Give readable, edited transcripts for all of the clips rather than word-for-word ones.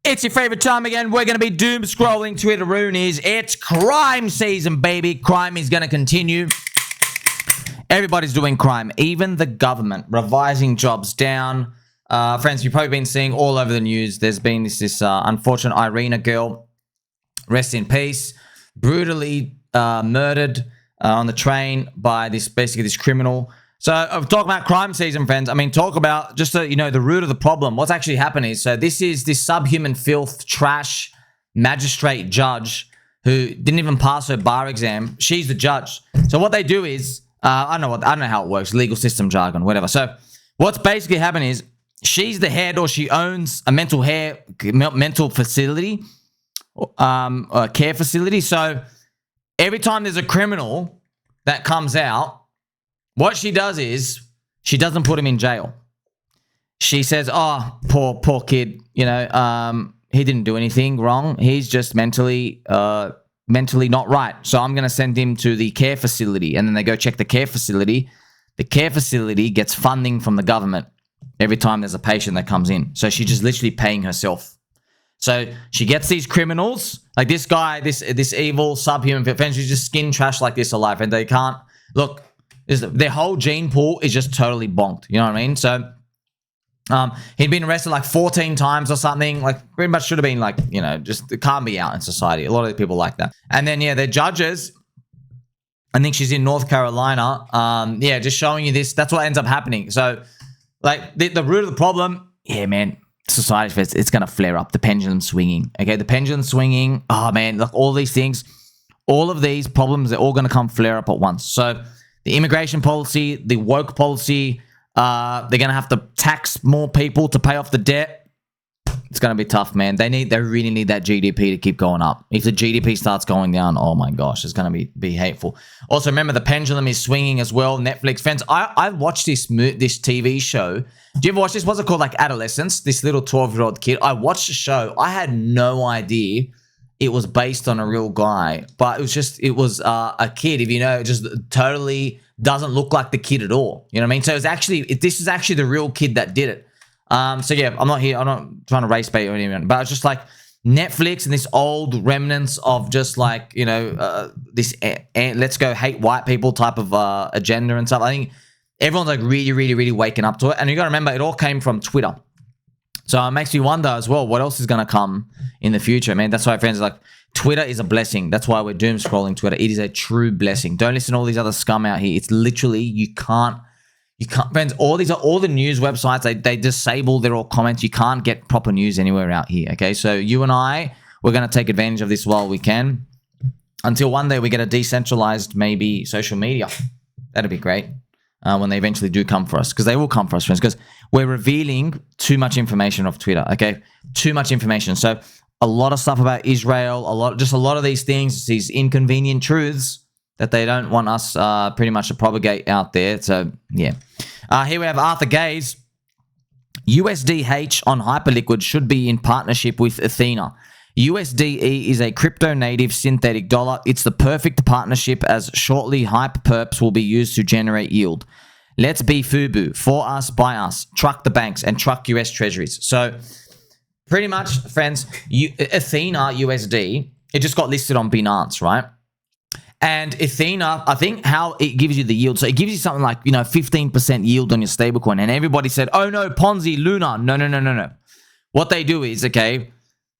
It's your favorite time again. We're going to be doom scrolling Twitteroonies. It's crime season, baby. Crime is going to continue. Everybody's doing crime. Even the government revising jobs down. Friends, you've probably been seeing all over the news. There's been this unfortunate Iryna girl, rest in peace, brutally murdered on the train by this criminal. So I'm talking about crime season, friends. I mean, talk about just the root of the problem. What's actually happening is, so this is this subhuman filth trash magistrate judge who didn't even pass her bar exam. She's the judge. So what they do is, I don't know how it works, legal system jargon, whatever. So what's basically happening is she's the head, or she owns a mental facility, care facility. So every time there's a criminal that comes out, what she does is she doesn't put him in jail. She says, "Oh, poor kid. He didn't do anything wrong. He's just mentally not right. So I'm gonna send him to the care facility." And then they go check the care facility. The care facility gets funding from the government every time there's a patient that comes in. So she's just literally paying herself. So she gets these criminals, like this guy, this evil subhuman friends who's just skin trash like this alive, and they can't look. Their whole gene pool is just totally bonked. You know what I mean? So he'd been arrested like 14 times or something. Like pretty much should have been like, just it can't be out in society. A lot of people like that. And then, yeah, they're judges. I think she's in North Carolina. Just showing you this. That's what ends up happening. So like the root of the problem, yeah, man, society, it's going to flare up. The pendulum swinging. Okay, the pendulum swinging. Oh, man, look, all these things, all of these problems, they're all going to come flare up at once. So the immigration policy, the woke policy, they're going to have to tax more people to pay off the debt. It's going to be tough, man. They really need that GDP to keep going up. If the GDP starts going down, oh my gosh, it's going to be hateful. Also, remember, the pendulum is swinging as well. Netflix fans, I watched this TV show. Do you ever watch this? What's it called? Like Adolescence, this little 12-year-old kid. I watched the show. I had no idea it was based on a real guy, but it was a kid, if it just totally doesn't look like the kid at all. You know what I mean? So this is actually the real kid that did it. So yeah, I'm not trying to race bait or anyone, but it's just like Netflix and this old remnants of just like, this let's go hate white people type of agenda and stuff. I think everyone's like really, really, really waking up to it. And you got to remember, it all came from Twitter. So it makes me wonder as well, what else is going to come in the future, man. That's why, friends, like Twitter is a blessing. That's why we're doom scrolling Twitter. It is a true blessing. Don't listen to all these other scum out here. It's literally, you can't, friends, all the news websites, they disable their all comments. You can't get proper news anywhere out here, okay? So you and I, we're going to take advantage of this while we can, until one day we get a decentralized, maybe, social media. That'd be great. When they eventually do come for us, because they will come for us, friends, because we're revealing too much information off Twitter, okay? Too much information. So a lot of stuff about Israel, a lot of these things, these inconvenient truths that they don't want us pretty much to propagate out there. So yeah. Here we have Arthur Gaze. USDH on Hyperliquid should be in partnership with Ethena. USDE is a crypto-native synthetic dollar. It's the perfect partnership, as shortly hype perps will be used to generate yield. Let's be FUBU. For us, by us. Truck the banks and truck US treasuries. So pretty much, friends, Ethena USD, it just got listed on Binance, right? And Ethena, I think how it gives you the yield. So it gives you something like, 15% yield on your stablecoin. And everybody said, oh no, Ponzi, Luna. No. What they do is, okay,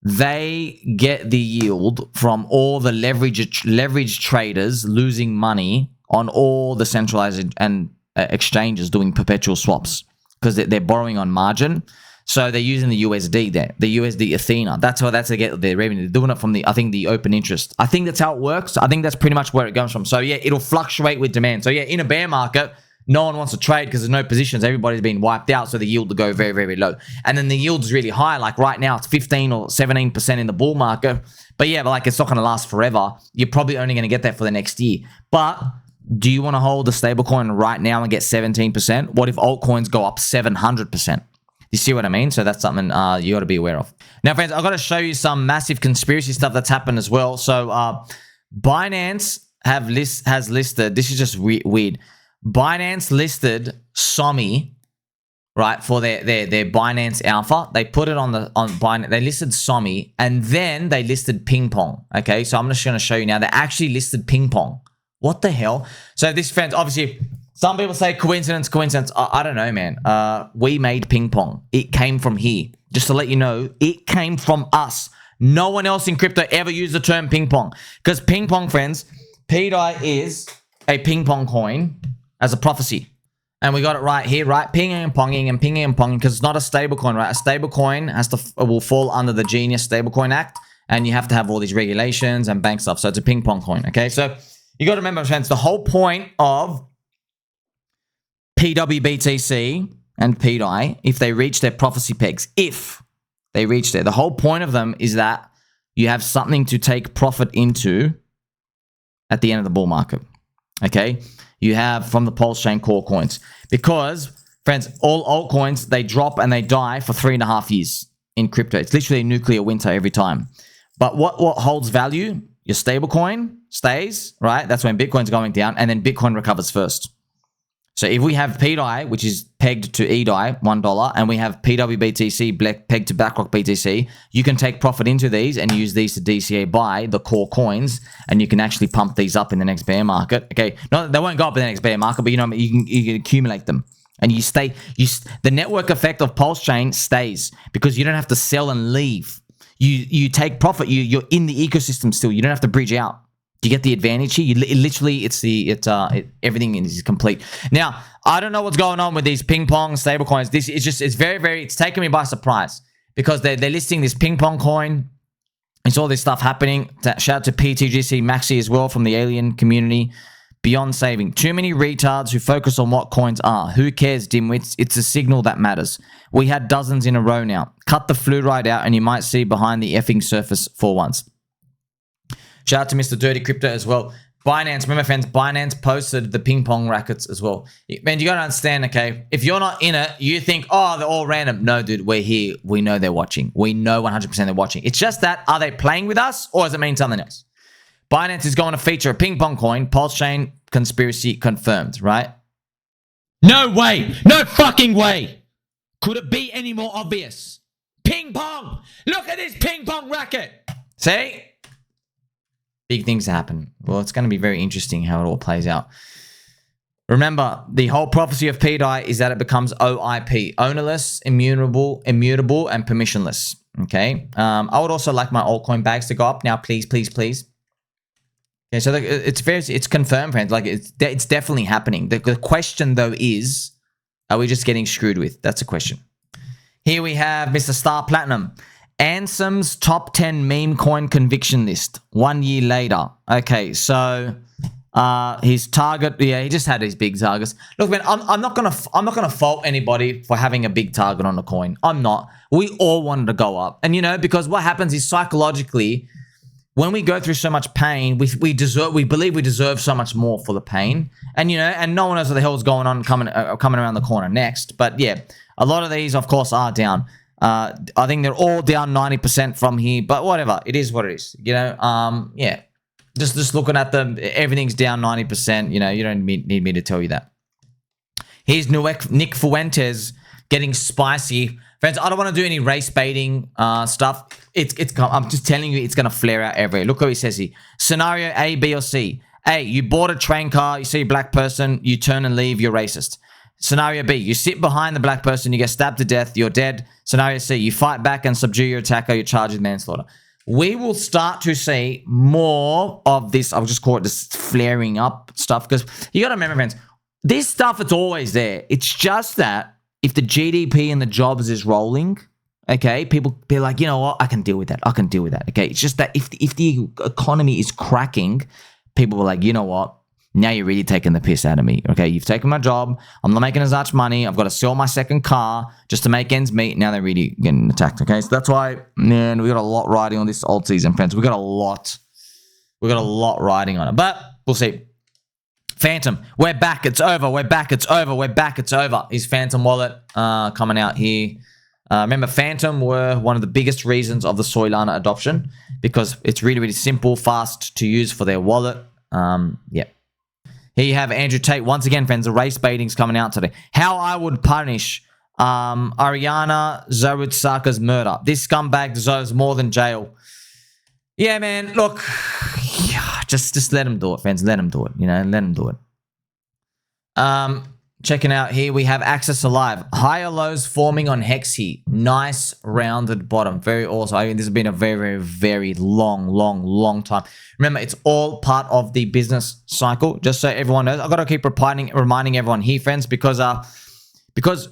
they get the yield from all the leverage traders losing money on all the centralized and exchanges doing perpetual swaps, because they're borrowing on margin. So they're using the USD there, the USD Ethena. That's how they get their revenue. They're doing it from the open interest. I think that's how it works. I think that's pretty much where it comes from. So yeah, it'll fluctuate with demand. So yeah, in a bear market, no one wants to trade because there's no positions. Everybody's been wiped out, so the yield will go very, very low. And then the yield's really high. Like right now, it's 15 or 17% in the bull market. But yeah, it's not going to last forever. You're probably only going to get that for the next year. But do you want to hold the stablecoin right now and get 17%? What if altcoins go up 700%? You see what I mean? So that's something you got to be aware of. Now, friends, I've got to show you some massive conspiracy stuff that's happened as well. So Binance has listed, this is just weird. Binance listed SOMI, right, for their Binance Alpha. They put it on Binance. They listed SOMI, and then they listed PingPong. Okay, so I'm just going to show you now. They actually listed PingPong. What the hell? So this, friends, obviously, some people say coincidence. I don't know, man. We made PingPong. It came from here. Just to let you know, it came from us. No one else in crypto ever used the term ping-pong. Because ping-pong, friends, PDI is a ping-pong coin as a prophecy. And we got it right here, right? Pinging and ponging, because it's not a stable coin, right? A stable coin will fall under the Genius Stablecoin Act, and you have to have all these regulations and bank stuff. So it's a ping-pong coin, okay? So you got to remember, friends, the whole point of PWBTC and PDI, if they reach their prophecy pegs, if they reach there, the whole point of them is that you have something to take profit into at the end of the bull market, okay? You have from the Pulse Chain core coins. Because, friends, all altcoins, they drop and they die for 3.5 years in crypto. It's literally a nuclear winter every time. But what holds value? Your stablecoin stays, right? That's when Bitcoin's going down, and then Bitcoin recovers first. So if we have PDI, which is pegged to EDI, $1, and we have PWBTC pegged to BlackRock BTC, you can take profit into these and use these to DCA buy the core coins, and you can actually pump these up in the next bear market. Okay, no, they won't go up in the next bear market, but you know you can accumulate them, and the network effect of Pulse Chain stays because you don't have to sell and leave. You take profit. You're in the ecosystem still. You don't have to bridge out. Do you get the advantage here? Everything is complete. Now, I don't know what's going on with these ping-pong stablecoins. It's very, it's taken me by surprise because they're listing this ping-pong coin. It's all this stuff happening. Shout out to PTGC Maxi as well from the alien community. Beyond saving. Too many retards who focus on what coins are. Who cares, dimwits? It's a signal that matters. We had dozens in a row now. Cut the fluoride out and you might see behind the effing surface for once. Shout out to Mr. Dirty Crypto as well. Binance, remember friends, Binance posted the ping pong rackets as well. Man, you got to understand, okay, if you're not in it, you think, oh, they're all random. No, dude, we're here. We know they're watching. We know 100% they're watching. It's just that, are they playing with us or does it mean something else? Binance is going to feature a ping pong coin. Pulse Chain conspiracy confirmed, right? No way. No fucking way. Could it be any more obvious? Ping pong. Look at this ping pong racket. See? Big things happen. Well, it's going to be very interesting how it all plays out. Remember, the whole prophecy of PDI is that it becomes OIP, ownerless, immutable, and permissionless. Okay. I would also like my altcoin bags to go up now, please. Okay, so it's confirmed, friends. Like it's definitely happening. The question though is, are we just getting screwed with? That's a question. Here we have Mr. Star Platinum. Ansem's top 10 meme coin conviction list 1 year later. Okay, so his target, yeah, he just had his big targets. Look, man, I'm not gonna fault anybody for having a big target on a coin. I'm not. We all wanted to go up, and you know, because what happens is psychologically, when we go through so much pain, we believe we deserve so much more for the pain, and you know, and no one knows what the hell's going on coming around the corner next. But yeah, a lot of these, of course, are down. I think they're all down 90% from here, but whatever. It is what it is. You know, yeah. Just looking at them, everything's down 90%. You know, you don't need me to tell you that. Here's Nick Fuentes getting spicy. Friends, I don't want to do any race baiting stuff. I'm just telling you, it's going to flare out everywhere. Look what he says here. Scenario A, B, or C. A, you bought a train car, you see a black person, you turn and leave, you're racist. Scenario B, you sit behind the black person, you get stabbed to death, you're dead. Scenario C, you fight back and subdue your attacker, you're charged with manslaughter. We will start to see more of this, I'll just call it this flaring up stuff, because you got to remember, friends, this stuff, it's always there. It's just that if the GDP and the jobs is rolling, okay, people be like, you know what, I can deal with that. I can deal with that, okay? It's just that if the economy is cracking, people were like, you know what, now you're really taking the piss out of me, okay? You've taken my job. I'm not making as much money. I've got to sell my second car just to make ends meet. Now they're really getting attacked, okay? So that's why, man, we got a lot riding on this Altseason, friends. We got a lot riding on it, but we'll see. Phantom, we're back. It's over. We're back. It's over. We're back. It's over. Is Phantom wallet coming out here? Remember, Phantom were one of the biggest reasons of the Solana adoption because it's really, really simple, fast to use for their wallet. Yeah. Here you have Andrew Tate. Once again, friends, the race baiting's coming out today. How I would punish Iryna Zarutsaka's murder. This scumbag deserves more than jail. Yeah, man. Look, just let him do it, friends. Let him do it. You know, let him do it. Checking out here, we have Access Alive. Higher lows forming on HEX here. Nice rounded bottom. Very awesome. I mean, this has been a very, very long time. Remember, it's all part of the business cycle. Just so everyone knows, I've got to keep reminding everyone here, friends, because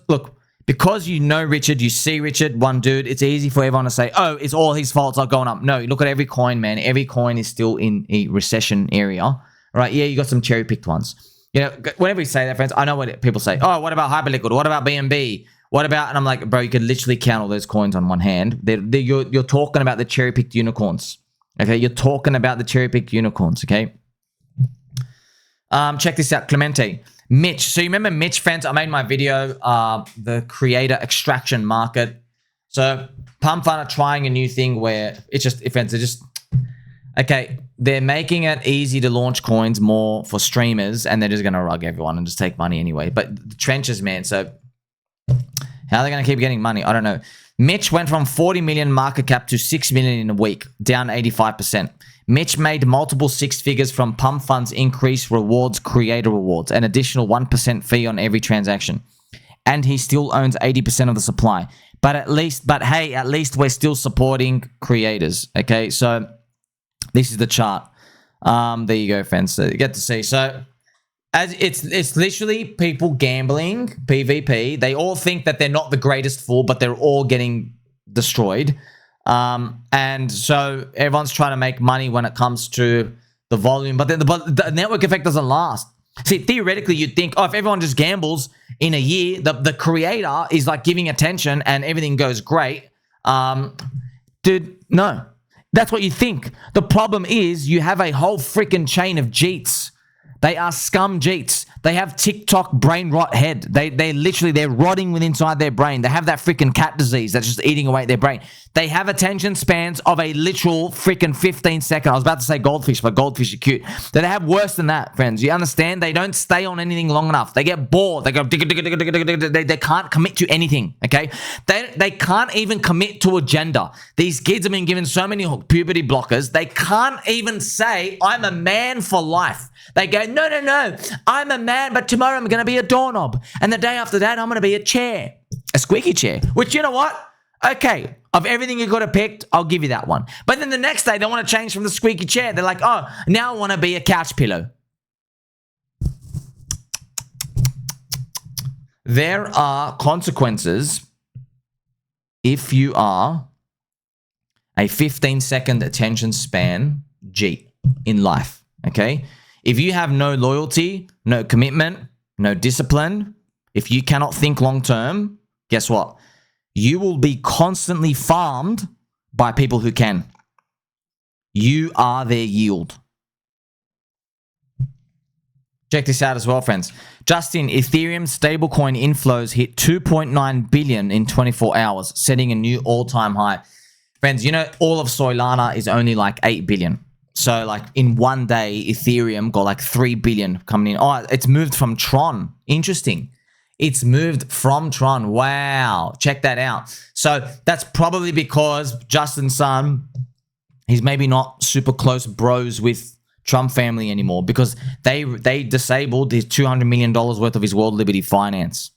look, because you know Richard, you see Richard, one dude, it's easy for everyone to say, oh, it's all his fault, it's not going up. No, look at every coin, man. Every coin is still in a recession area. All right, yeah, you got some cherry-picked ones. You know, whenever we say that, friends, I know what people say. Oh, what about Hyperliquid? What about BNB? What about, and I'm like, bro, you could literally count all those coins on one hand. You're talking about the cherry-picked unicorns. Okay, you're talking about the cherry-picked unicorns, okay? Check this out, Clemente. Mitch. So you remember Mitch, friends? I made my video, the creator extraction market. So PumpFun are trying a new thing where it's just, friends, they're just, okay, they're making it easy to launch coins more for streamers, and they're just going to rug everyone and just take money anyway. But the trenches, man. So how are they going to keep getting money? I don't know. Mitch went from 40 million market cap to 6 million in a week, down 85%. Mitch made multiple six figures from PumpFun's increased rewards, creator rewards, an additional 1% fee on every transaction. And he still owns 80% of the supply. But hey, at least we're still supporting creators. Okay, so this is the chart. There you go, friends. So you get to see. So as it's literally people gambling, PvP. They all think that they're not the greatest fool, but they're all getting destroyed. And so everyone's trying to make money when it comes to the volume, but the network effect doesn't last. See, theoretically, you'd think, oh, if everyone just gambles in a year, the creator is like giving attention and everything goes great. Dude, no. That's what you think. The problem is you have a whole freaking chain of Jeets. They are scum Jeets. They have TikTok brain rot head. They're rotting within inside their brain. They have that freaking cat disease that's just eating away at their brain. They have attention spans of a literal freaking 15 second. I was about to say goldfish, but goldfish are cute. They have worse than that, friends. You understand? They don't stay on anything long enough. They get bored. They go, they can't commit to anything, okay? They can't even commit to a gender. These kids have been given so many puberty blockers. They can't even say, I'm a man for life. They go, no, I'm a man, but tomorrow I'm going to be a doorknob. And the day after that, I'm going to be a chair. A squeaky chair. Which, you know what? Okay, of everything you could have picked, I'll give you that one. But then the next day, they want to change from the squeaky chair. They're like, oh, now I want to be a couch pillow. There are consequences if you are a 15-second attention span G in life, okay? If you have no loyalty, no commitment, no discipline, if you cannot think long-term, guess what? You will be constantly farmed by people who can. You are their yield. Check this out as well, friends. Justin, Ethereum stablecoin inflows hit 2.9 billion in 24 hours, setting a new all-time high. Friends, you know, all of Solana is only like 8 billion. So, like, in one day, Ethereum got like 3 billion coming in. Oh, it's moved from Tron. Interesting. It's moved from Tron. Wow. Check that out. So, that's probably because Justin's son, he's maybe not super close bros with Trump family anymore because they disabled his $200 million worth of his World Liberty finance.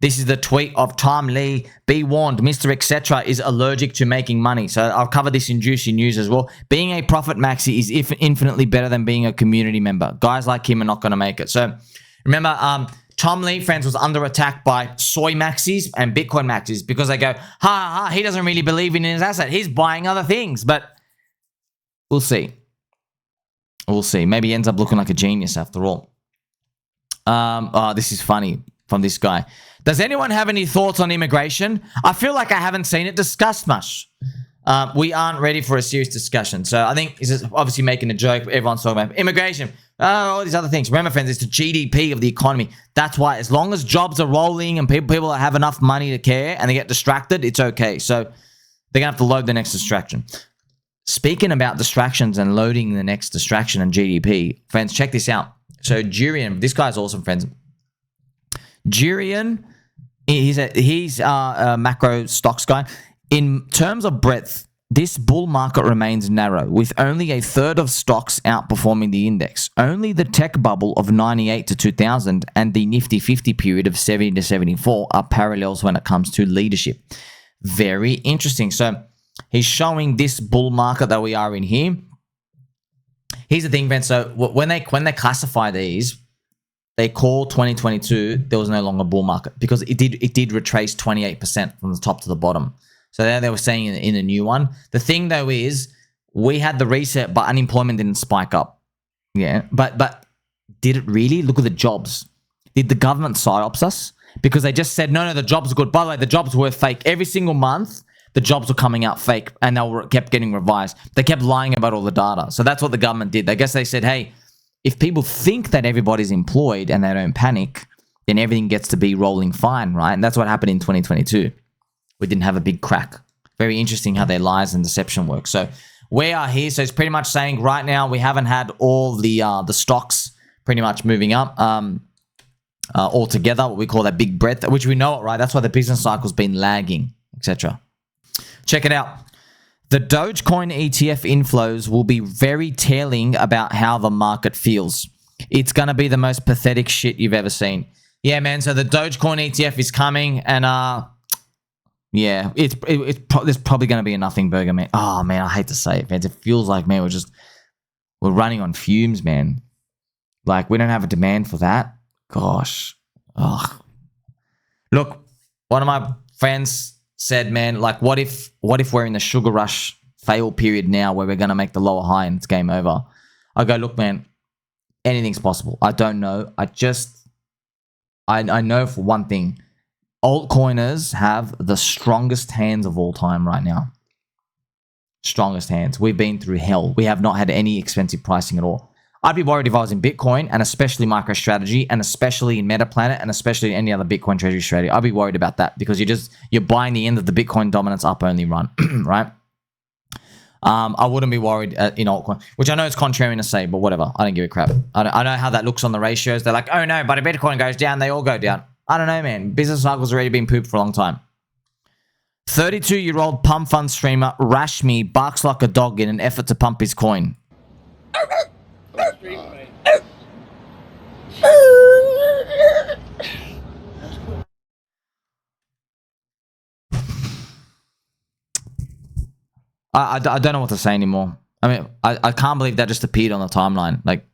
This is the tweet of Tom Lee. Be warned, Mr. Etc. is allergic to making money. So I'll cover this in Juicy News as well. Being a profit maxi is infinitely better than being a community member. Guys like him are not going to make it. So remember, Tom Lee, friends, was under attack by soy maxis and Bitcoin maxis because they go, he doesn't really believe in his asset. He's buying other things. But we'll see. We'll see. Maybe he ends up looking like a genius after all. This is funny from this guy. Does anyone have any thoughts on immigration? I feel like I haven't seen it discussed much. We aren't ready for a serious discussion. So I think he's obviously making a joke. Everyone's talking about immigration, all these other things. Remember, friends, it's the GDP of the economy. That's why as long as jobs are rolling and people have enough money to care and they get distracted, it's okay. So they're going to have to load the next distraction. Speaking about distractions and loading the next distraction and GDP, friends, check this out. So Jurian, this guy's awesome, friends. Jurian he's a macro stocks guy. In terms of breadth, this bull market remains narrow, with only a third of stocks outperforming the index. Only the tech bubble of 98 to 2000 and the Nifty 50 period of 70 to 74 are parallels when it comes to leadership. Very interesting. So he's showing this bull market that we are in here. Here's the thing, Ben. So when they classify these, they call 2022 there was no longer bull market because it did retrace 28% from the top to the bottom. So there they were saying in the new one. The thing though is we had the reset, but unemployment didn't spike up. Yeah, but did it really? Look at the jobs. Did the government psyops us? Because they just said no, the jobs are good. By the way, the jobs were fake. Every single month, the jobs were coming out fake, and they kept getting revised. They kept lying about all the data. So that's what the government did. I guess they said, hey, if people think that everybody's employed and they don't panic, then everything gets to be rolling fine, right? And that's what happened in 2022. We didn't have a big crack. Very interesting how their lies and deception work. So we are here. So it's pretty much saying right now we haven't had all the stocks pretty much moving up all together. What we call that big breadth, which we know it, right? That's why the business cycle's been lagging, etc. Check it out. The Dogecoin ETF inflows will be very telling about how the market feels. It's going to be the most pathetic shit you've ever seen. Yeah, man. So the Dogecoin ETF is coming, and yeah, there's probably going to be a nothing burger, man. Oh, man, I hate to say it, man. It feels like, man, we're running on fumes, man. Like, we don't have a demand for that. Gosh. Ugh. Look, one of my friends said, man, like, what if we're in the sugar rush fail period now where we're going to make the lower high and it's game over? I go, look, man, anything's possible. I don't know. I know for one thing, altcoiners have the strongest hands of all time right now. Strongest hands. We've been through hell. We have not had any expensive pricing at all. I'd be worried if I was in Bitcoin, and especially MicroStrategy, and especially in MetaPlanet, and especially any other Bitcoin treasury strategy. I'd be worried about that because you're buying the end of the Bitcoin dominance up only run, right? I wouldn't be worried in altcoin, which I know is contrarian to say, but whatever. I don't give a crap. I know how that looks on the ratios. They're like, oh no, but if Bitcoin goes down, they all go down. I don't know, man. Business cycle's already been pooped for a long time. 32-year-old PumpFun streamer Rashmi barks like a dog in an effort to pump his coin. I don't know what to say anymore. I mean, I can't believe that just appeared on the timeline. Like,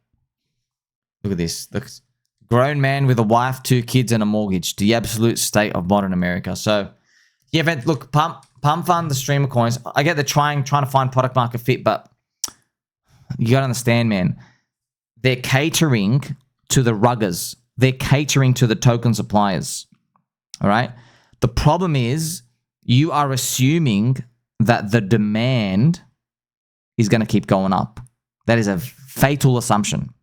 look at this. Look, grown man with a wife, 2 kids, and a mortgage. The absolute state of modern America. So, yeah, but look, PumpFun, the streamer coins. I get they're trying to find product market fit, but you gotta understand, man. They're catering to the ruggers. They're catering to the token suppliers. All right. The problem is you are assuming that the demand is going to keep going up. That is a fatal assumption.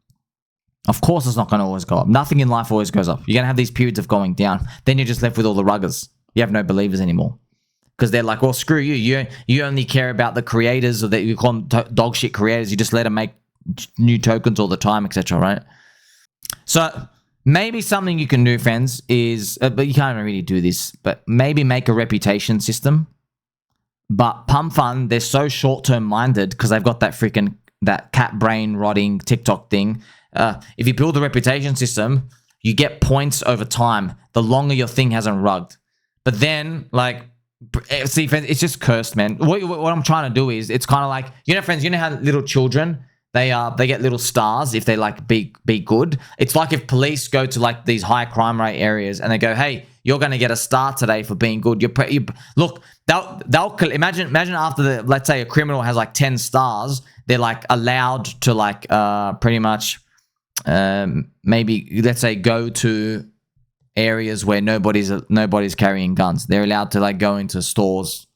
Of course, it's not going to always go up. Nothing in life always goes up. You're going to have these periods of going down. Then you're just left with all the ruggers. You have no believers anymore. Because they're like, well, screw you. You only care about the creators, or that you call them dog shit creators. You just let them make new tokens all the time, etc. Right? So maybe something you can do, friends, is, but you can't really do this, but maybe make a reputation system. But PumpFun, they're so short-term minded because they've got that cat brain rotting TikTok thing. If you build a reputation system, you get points over time the longer your thing hasn't rugged. But then, like, see, friends, it's just cursed, man. What I'm trying to do is, it's kind of like, you know, friends, you know how little children, they get little stars if they like be good. It's like if police go to like these high crime rate areas and they go, hey, you're going to get a star today for being good. Look, they'll imagine after let's say a criminal has like 10 stars, they're like allowed to like pretty much maybe, let's say, go to areas where nobody's carrying guns. They're allowed to like go into stores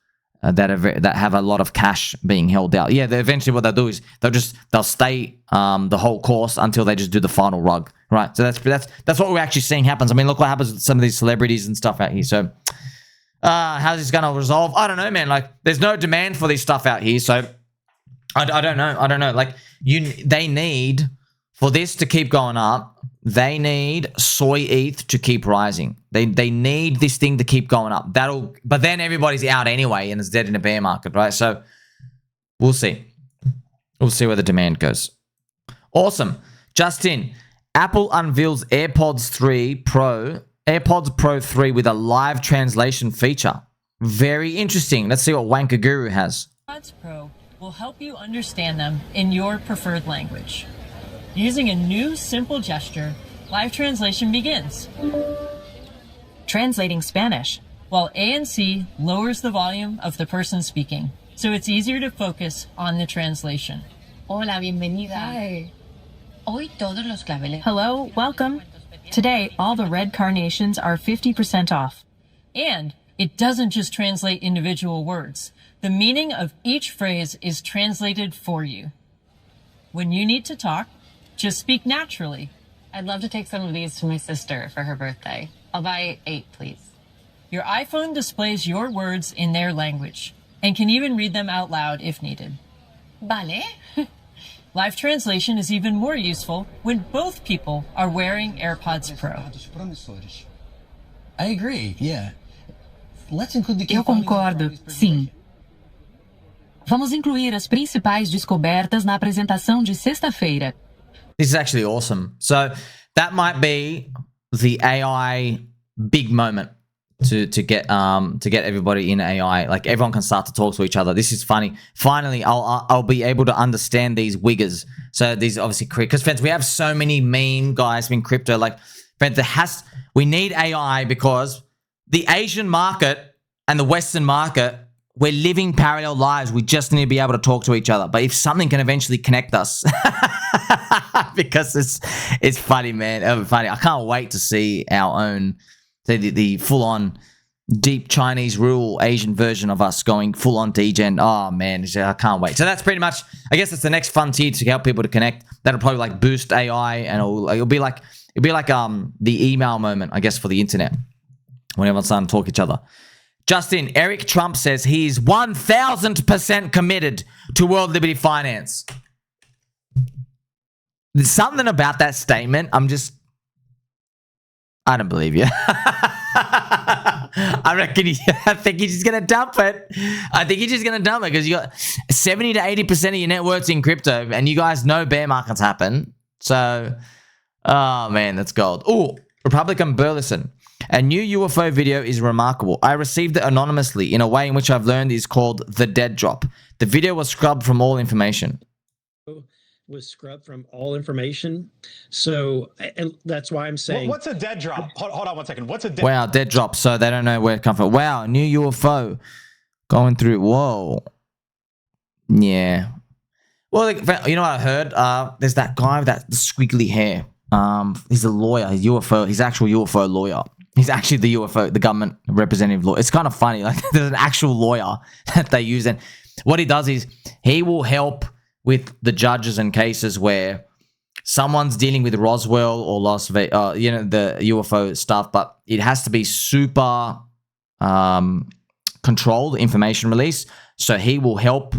that have a lot of cash being held out. Yeah, eventually what they'll do is they'll stay the whole course until they just do the final rug, right? So that's what we're actually seeing happens. I mean, look what happens with some of these celebrities and stuff out here. So how's this gonna resolve? I don't know, man. Like, there's no demand for this stuff out here, so I don't know. Like, they need for this to keep going up. they need SOL-eth to keep rising. They need this thing to keep going up. But then everybody's out anyway and it's dead in a bear market, right? So we'll see. We'll see where the demand goes. Awesome. Justin, Apple unveils AirPods Pro 3 with a live translation feature. Very interesting. Let's see what Wanker Guru has. AirPods Pro will help you understand them in your preferred language. Using a new simple gesture, live translation begins. Translating Spanish, while ANC lowers the volume of the person speaking, so it's easier to focus on the translation. Hola, bienvenida. Hi. Hoy todos los claveles. Hello, welcome. Today, all the red carnations are 50% off. And it doesn't just translate individual words. The meaning of each phrase is translated for you. When you need to talk, just speak naturally. I'd love to take some of these to my sister for her birthday. I'll buy 8, please. Your iPhone displays your words in their language and can even read them out loud if needed. Vale. Live translation is even more useful when both people are wearing AirPods Pro. I agree, yeah. Let's include the Eu concordo, sim. Vamos incluir as principais descobertas na apresentação de sexta-feira. This is actually awesome. So that might be the AI big moment to get everybody in AI. Like everyone can start to talk to each other. This is funny. Finally, I'll be able to understand these wiggers. So these obviously because friends, we have so many meme guys in crypto. Like friends, we need AI because the Asian market and the Western market, we're living parallel lives. We just need to be able to talk to each other. But if something can eventually connect us, because it's funny, man. It's funny. I can't wait to see our own, the full-on deep Chinese rural Asian version of us going full-on degen. Oh, man. I can't wait. So that's pretty much, I guess it's the next frontier to help people to connect. That'll probably like boost AI and it'll be like the email moment, I guess, for the internet when everyone's starting to talk to each other. Justin, Eric Trump says he's 1,000% committed to World Liberty Finance. There's something about that statement. I don't believe you. I think he's just going to dump it. I think he's just going to dump it because you got 70 to 80% of your net worth's in crypto and you guys know bear markets happen. So, oh man, that's gold. Oh, Republican Burleson. A new UFO video is remarkable. I received it anonymously in a way in which I've learned is called the dead drop. The video was scrubbed from all information. Was scrubbed from all information. So, and that's why I'm saying... What's a dead drop? Hold on one second. What's a dead Wow, dead drop. So they don't know where it comes from. Wow, new UFO going through. Whoa. Yeah. Well, you know what I heard? There's that guy with that squiggly hair. He's a lawyer. He's UFO. He's actual UFO lawyer. He's actually the UFO, the government representative lawyer. It's kind of funny. Like there's an actual lawyer that they use. And what he does is he will help with the judges and cases where someone's dealing with Roswell or Las Vegas, the UFO stuff, but it has to be super controlled information release. So he will help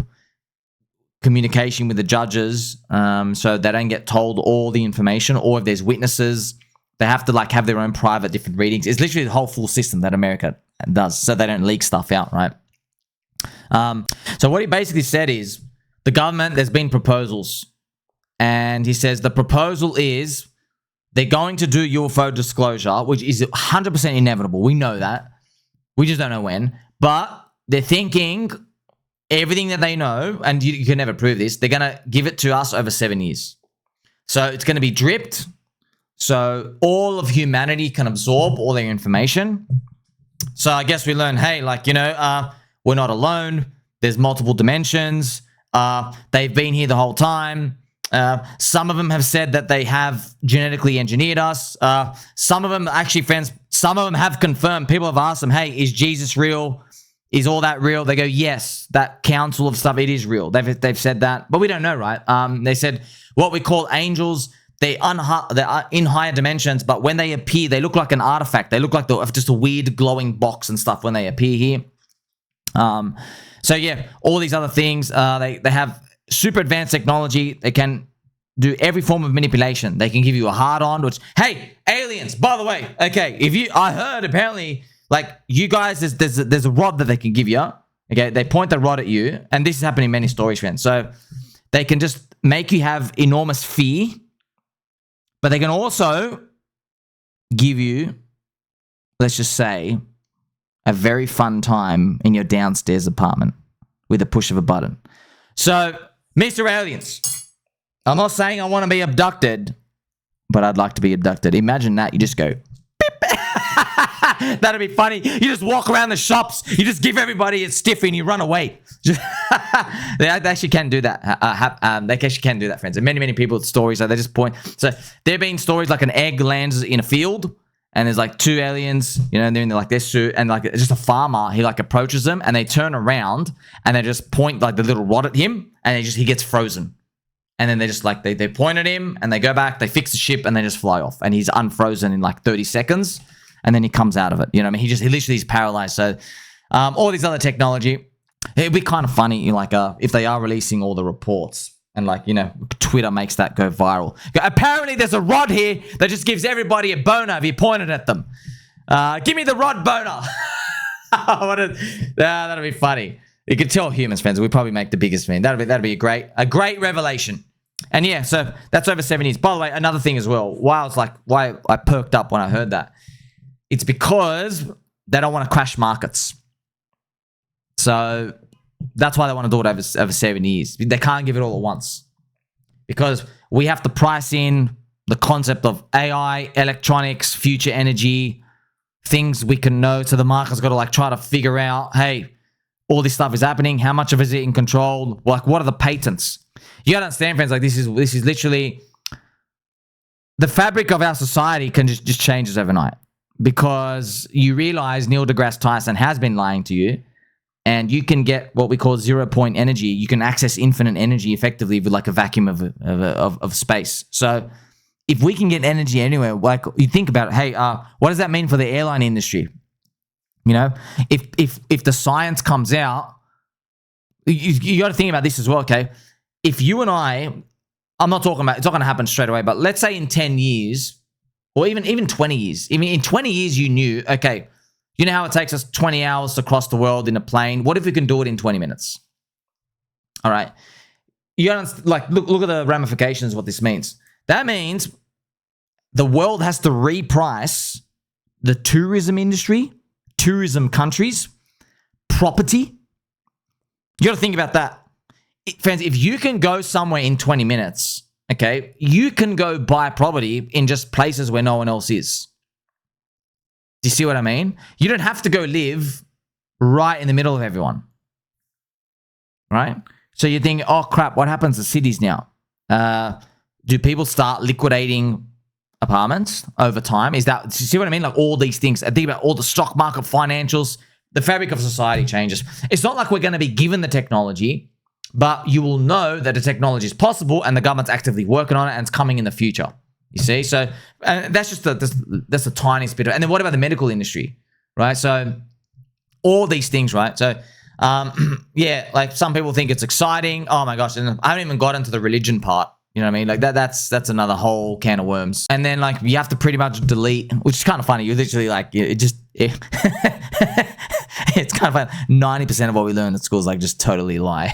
communication with the judges so they don't get told all the information, or if there's witnesses, they have to like have their own private different readings. It's literally the whole full system that America does so they don't leak stuff out, right? So what he basically said is the government, there's been proposals, and he says the proposal is they're going to do UFO disclosure, which is 100% inevitable. We know that. We just don't know when. But they're thinking everything that they know, and you can never prove this, they're going to give it to us over 7 years. So it's going to be dripped. So all of humanity can absorb all their information. So I guess we learn, hey, like, we're not alone. There's multiple dimensions. They've been here the whole time. Some of them have said that they have genetically engineered us. Some of them, actually, friends, some of them have confirmed. People have asked them, hey, is Jesus real? Is all that real? They go, yes, that council of stuff, it is real. They've said that, but we don't know, right? They said what we call angels, they're in higher dimensions, but when they appear, they look like an artifact. They look like just a weird glowing box and stuff when they appear here. So yeah, all these other things, they have super advanced technology. They can do every form of manipulation. They can give you a hard-on, which, hey, aliens, by the way, okay, I heard apparently, like, you guys, there's a rod that they can give you, okay? They point the rod at you, and this has happened in many stories, friends. So they can just make you have enormous fear, but they can also give you, let's just say, a very fun time in your downstairs apartment with a push of a button. So, Mr. Aliens, I'm not saying I want to be abducted, but I'd like to be abducted. Imagine that. You just go, beep. That'd be funny. You just walk around the shops. You just give everybody a stiffy and you run away. They actually can do that. They actually can do that, friends. And many people with stories, they just point. So there have been stories like an egg lands in a field and there's like two aliens, you know, and they're in like their suit, and like just a farmer, he like approaches them and they turn around and they just point like the little rod at him and he gets frozen. And then they just like, they point at him and they go back, they fix the ship and they just fly off. And he's unfrozen in like 30 seconds. And then he comes out of it. You know what I mean? He literally is paralyzed. So all these other technology, it'd be kind of funny, you know, like if they are releasing all the reports and like, you know, Twitter makes that go viral. Apparently there's a rod here that just gives everybody a boner if you point it at them. Give me the rod boner. That'd be funny. You could tell humans, friends, we probably make the biggest fan. That'd be a great revelation. And yeah, so that's over 7 years. By the way, another thing as well, why I perked up when I heard that, it's because they don't want to crash markets. So that's why they want to do it over 7 years. They can't give it all at once. Because we have to price in the concept of AI, electronics, future energy, things we can know. So the market's got to like try to figure out, hey, all this stuff is happening. How much of it is it in control? Like, what are the patents? You gotta understand, friends, like this is literally the fabric of our society can just changes overnight, because you realize Neil deGrasse Tyson has been lying to you, and you can get what we call 0-point energy. You can access infinite energy effectively with like a vacuum of space. So if we can get energy anywhere, like you think about it, hey, what does that mean for the airline industry? You know, if the science comes out, you got to think about this as well, okay? If you and I'm not talking about, it's not going to happen straight away, but let's say in 10 years, or even 20 years, even in 20 years you knew, okay, you know how it takes us 20 hours to cross the world in a plane? What if we can do it in 20 minutes? All right. You don't, like, look at the ramifications of what this means. That means the world has to reprice the tourism industry, tourism countries, property. You got to think about that. Friends, if you can go somewhere in 20 minutes, okay, you can go buy property in just places where no one else is. Do you see what I mean? You don't have to go live right in the middle of everyone. Right? So you're thinking, oh crap, what happens to cities now? Do people start liquidating apartments over time? Is that, do you see what I mean? Like all these things. I think about all the stock market financials, the fabric of society changes. It's not like we're going to be given the technology, but you will know that the technology is possible and the government's actively working on it and it's coming in the future. You see? So that's just that's the tiniest bit. And then what about the medical industry, right? So all these things, right? So yeah, like some people think it's exciting. Oh my gosh. And I haven't even got into the religion part. You know what I mean? Like that's another whole can of worms. And then like you have to pretty much delete, which is kind of funny. You're literally like, it's kind of funny. 90% of what we learn at school is like just totally lie.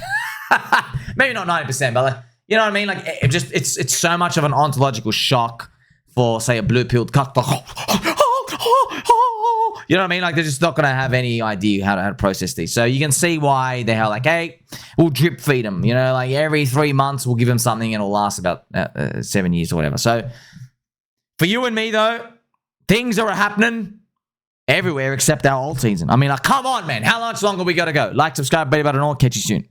Maybe not 90%, but like, you know what I mean? Like it's so much of an ontological shock for, say, a blue-pilled cuck. You know what I mean? Like they're just not going to have any idea how to process these. So you can see why they're like, hey, we'll drip feed them. You know, like every 3 months we'll give them something and it'll last about 7 years or whatever. So for you and me though, things are happening everywhere except our alt season. I mean, like, come on, man. How much longer we got to go? Like, subscribe, baby button, all. Catch you soon.